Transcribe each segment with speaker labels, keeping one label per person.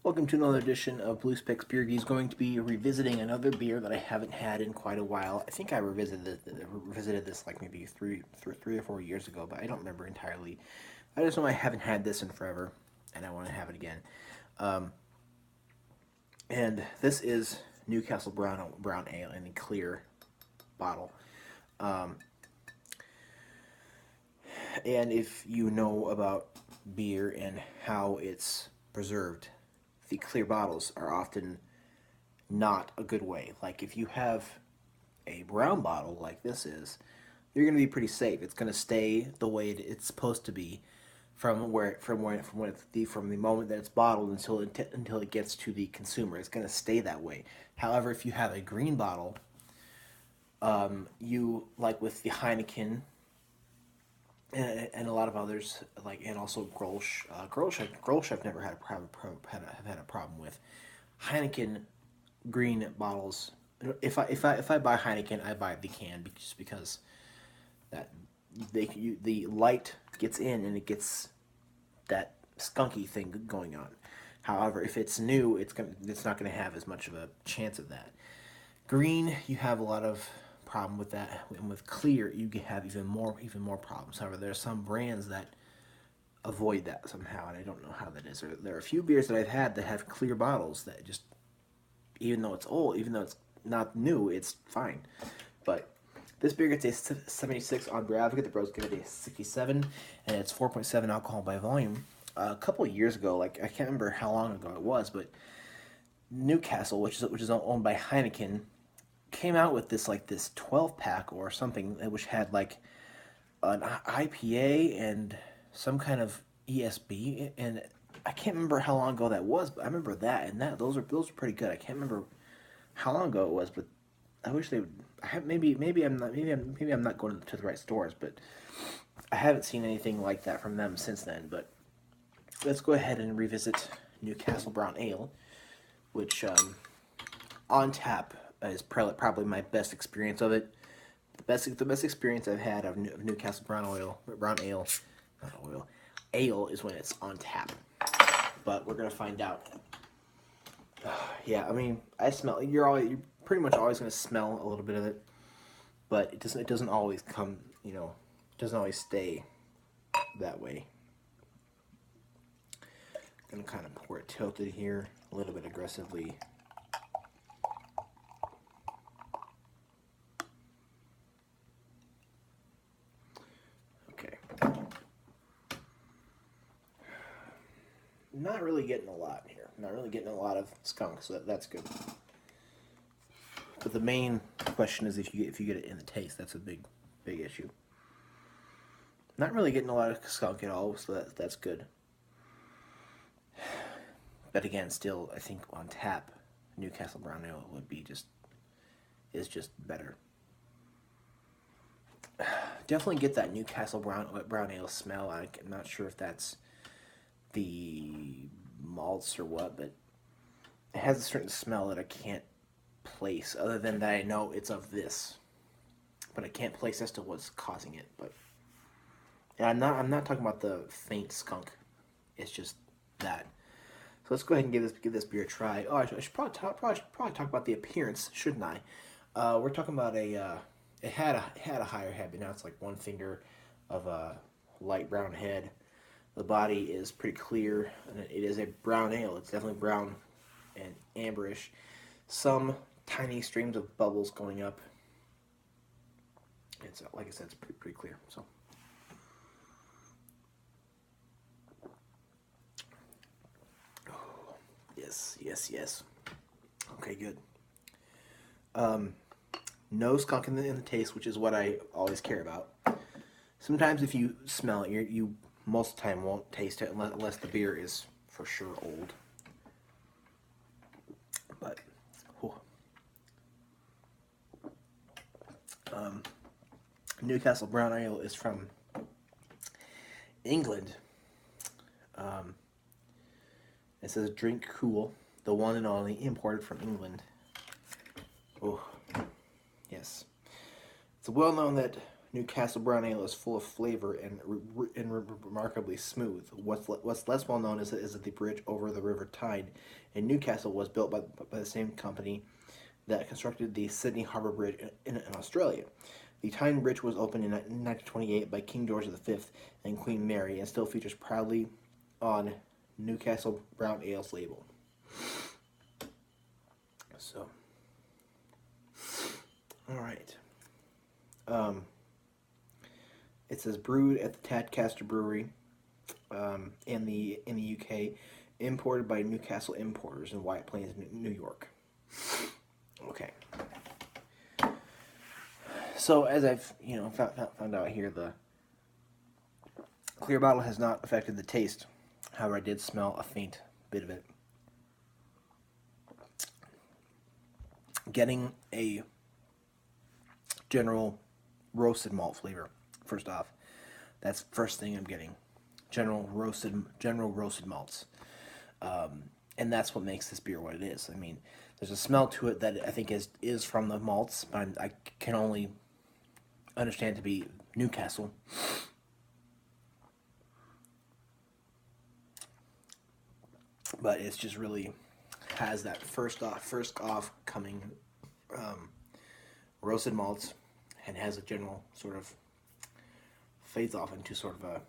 Speaker 1: Welcome to another edition of BlueSpecs Beer. He's going to be revisiting another beer that I haven't had in quite a while. I think I revisited this like maybe three or 4 years ago, but I don't remember entirely. I just know I haven't had this in forever, and I want to have it again. Um, and this is Newcastle Brown Ale in a clear bottle. Um, and if you know about beer and how it's preserved, the clear bottles are often not a good way. Like if you have a brown bottle like this is, you're going to be pretty safe. It's going to stay the way it's supposed to be from the moment that it's bottled until it gets to the consumer. It's going to stay that way. However, if you have a green bottle, you like with the Heineken and a lot of others, and also Grolsch. Grolsch I've never had a problem with. Heineken green bottles. If I buy Heineken, I buy the can just because that the light gets in and it gets that skunky thing going on. However, if it's new, it's not gonna have as much of a chance of that. Green, you have a lot of problem with that, and with clear, you have even more problems. However, there are some brands that avoid that somehow, and I don't know how that is. There are a few beers that I've had that have clear bottles that just, even though it's old, even though it's not new, it's fine. But this beer gets a 76 on Bravga. The Bros give it a 67, and it's 4.7 alcohol by volume. A couple of years ago, like I can't remember how long ago it was, but Newcastle, which is owned by Heineken, came out with this 12 pack or something, which had like an IPA and some kind of ESB, and I can't remember how long ago that was, but I remember that, and those are pretty good. I can't remember how long ago it was, but I wish they would. Maybe I'm not going to the right stores, but I haven't seen anything like that from them since then. But let's go ahead and revisit Newcastle Brown Ale, which on tap is probably my best experience of it. The best experience I've had of Newcastle Brown Ale, not oil, ale is when it's on tap. But we're gonna find out. Yeah, I mean, I smell. You're pretty much always gonna smell a little bit of it, but it doesn't always come. It doesn't always stay that way. Gonna kind of pour it tilted here, a little bit aggressively. Okay. Not really getting a lot here. Not really getting a lot of skunk, so that's good. But the main question is if you get it in the taste. That's a big issue. Not really getting a lot of skunk at all, so that's good. But again, still, I think on tap, Newcastle Brown Ale is just better. Definitely get that Newcastle Brown Ale smell. I'm not sure if that's the malts or what, but it has a certain smell that I can't place. Other than that, I know it's of this, but I can't place as to what's causing it. But and I'm not talking about the faint skunk. It's just that. So let's go ahead and give this beer a try. Oh, I should probably talk about the appearance, shouldn't I? We're talking about it had a higher head, but now it's like one finger of a light brown head. The body is pretty clear, and it is a brown ale. It's definitely brown and amberish. Some tiny streams of bubbles going up. It's like I said, it's pretty clear. So. Yes. Okay, good. No skunk in the taste, which is what I always care about. Sometimes if you smell it, you most of the time won't taste it unless the beer is for sure old. But Newcastle Brown Ale is from England. It says drink cool, the one and only, imported from England. Oh, yes. It's well known that Newcastle Brown Ale is full of flavor and remarkably smooth. What's less well known is that the bridge over the River Tyne in Newcastle was built by the same company that constructed the Sydney Harbour Bridge in Australia. The Tyne Bridge was opened in 1928 by King George V and Queen Mary and still features proudly on Newcastle Brown Ale's label. So, all right. It says brewed at the Tadcaster Brewery in the UK, imported by Newcastle Importers in White Plains, New York. Okay. So as I've found out here, the clear bottle has not affected the taste. However, I did smell a faint bit of it. Getting a general roasted malt flavor. First off, that's the first thing I'm getting. General roasted malts, and that's what makes this beer what it is. I mean, there's a smell to it that I think is from the malts, but I can only understand to be Newcastle. But it's just really has that first off coming roasted malts, and has a general sort of fades off into sort of a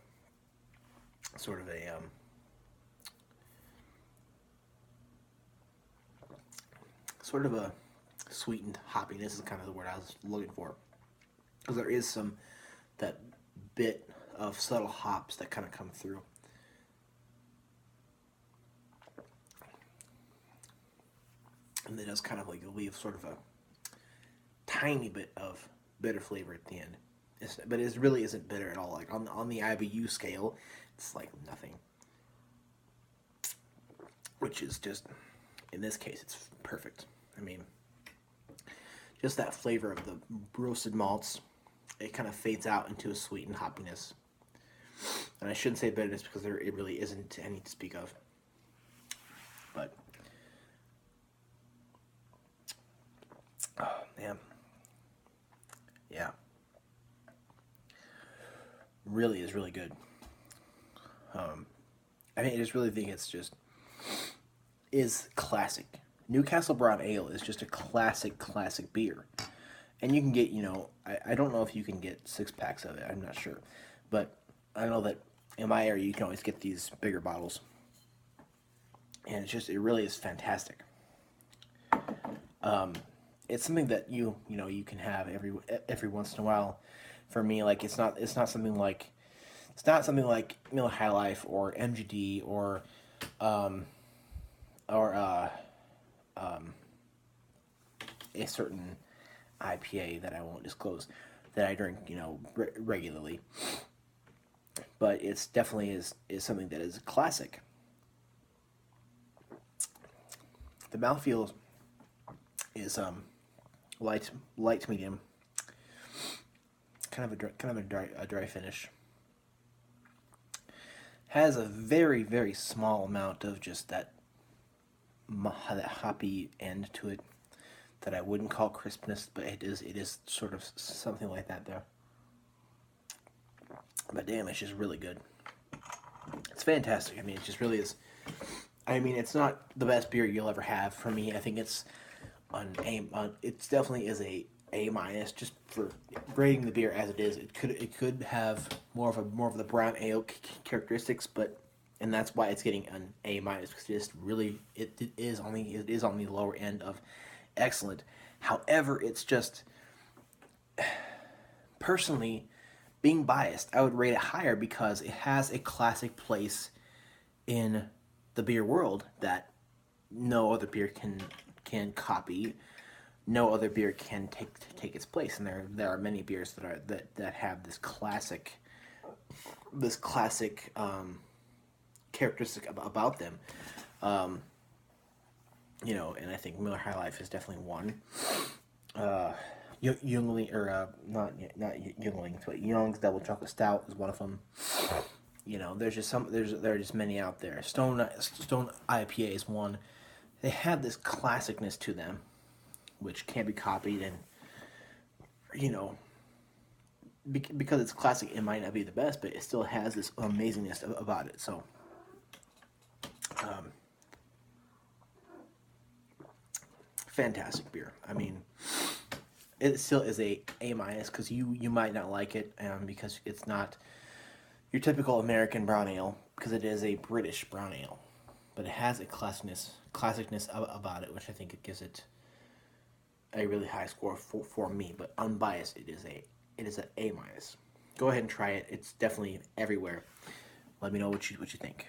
Speaker 1: sweetened hoppiness is kind of the word I was looking for, because there is that bit of subtle hops that kind of come through. And it does kind of like leave sort of a tiny bit of bitter flavor at the end. But it really isn't bitter at all. Like on the IBU scale, it's like nothing. Which is just, in this case, it's perfect. I mean, just that flavor of the roasted malts, it kind of fades out into a sweetened hoppiness. And I shouldn't say bitterness because it really isn't any to speak of. But, oh, man. Yeah. Really is really good. I mean, I just really think it's just is classic. Newcastle Brown Ale is just a classic beer, and you can get I don't know if you can get 6-packs of it. I'm not sure, but I know that in my area you can always get these bigger bottles, and it really is fantastic. It's something that you can have every once in a while. For me, like it's not something like Miller High Life or MGD or a certain IPA that I won't disclose that I drink regularly. But it's definitely is something that is a classic. The mouthfeel is light to medium. Kind of a dry finish. Has a very, very small amount of just that hoppy end to it that I wouldn't call crispness, but it is sort of something like that there. But damn, it's just really good. It's fantastic. I mean, it just really is. I mean, it's not the best beer you'll ever have. For me, I think it's it definitely is a minus just for grading the beer as it is. It could have more of the brown ale characteristics, and that's why it's getting an A minus, because it is on the lower end of excellent. However, it's just personally being biased, I would rate it higher because it has a classic place in the beer world that no other beer can copy. No other beer can take its place, and there are many beers that have this classic characteristic about them, and I think Miller High Life is definitely one. Yuengling, or not Yuengling, but Young's Double Chocolate Stout is one of them. There's just there are just many out there. Stone IPA is one. They have this classicness to them, which can't be copied, and because it's classic, it might not be the best, but it still has this amazingness about it. So, fantastic beer. I mean, it still is a minus because you might not like it because it's not your typical American brown ale because it is a British brown ale, but it has a classicness about it, which I think it gives it a really high score for me. But unbiased, it is an A minus. Go ahead and try it. It's definitely everywhere. Let me know what you think.